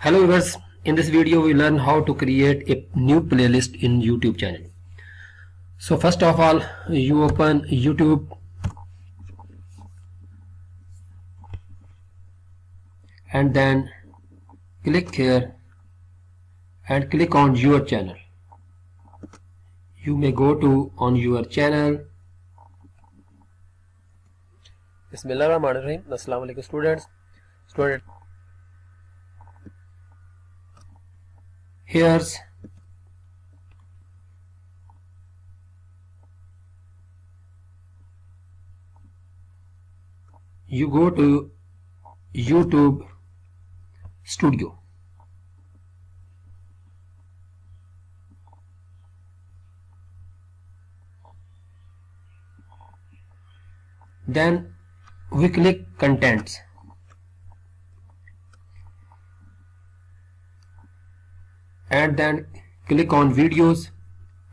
Hello viewers, in this video we learn how to create a new playlist in YouTube channel. So first of all, you open YouTube and then click here and click on your channel. You may go to on your channel. Bismillahirrahmanirrahim. Assalamu alaikum students. Here's you go to YouTube Studio. Then we click contents. And then click on videos,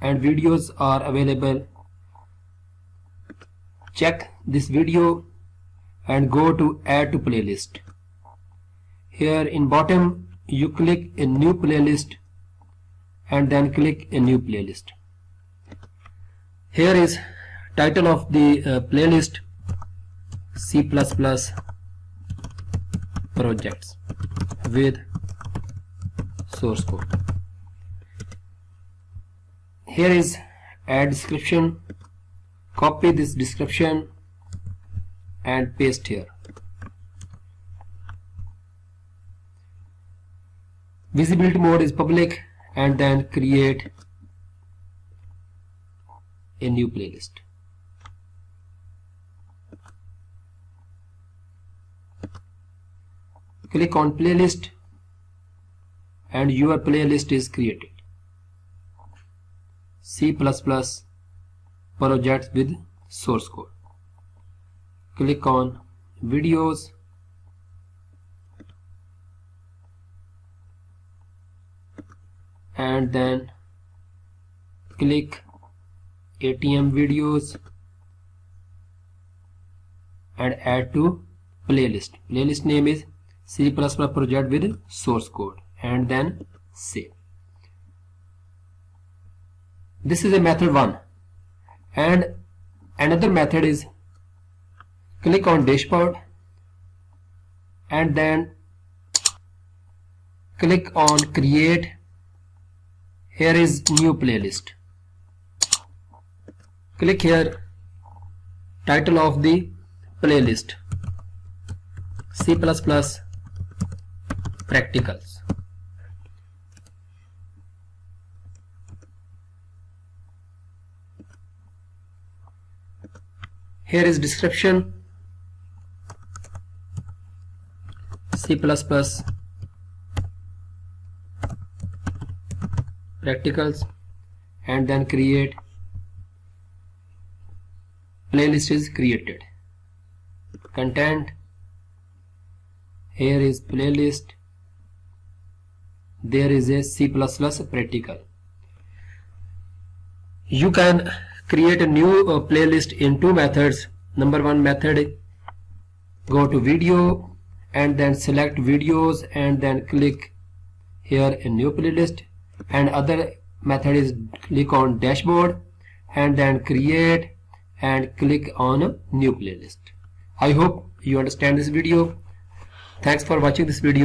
and videos are available. Check this video and go to add to playlist. Here in bottom you click a new playlist and then click a new playlist. Here is title of the playlist, C++ projects with source code. Here is add description. Copy this description and paste here. Visibility mode is public, and then create a new playlist. Click on playlist and your playlist is created. C++ projects with source code. Click on videos and then click ATM videos and add to playlist. Playlist name is C++ project with source code, and then save. This is a method 1, and another method is click on dashboard and then click on create. Here is new playlist. Click here, title of the playlist, C++ practicals. Here is description, C++ practicals, and then create. Playlist is created. Content, here is playlist. There is a C++ practical. You can create a new playlist in two methods. Number one method, go to video and then select videos and then click here a new playlist, and other method is click on dashboard and then create and click on a new playlist. I hope you understand this video. Thanks for watching this video.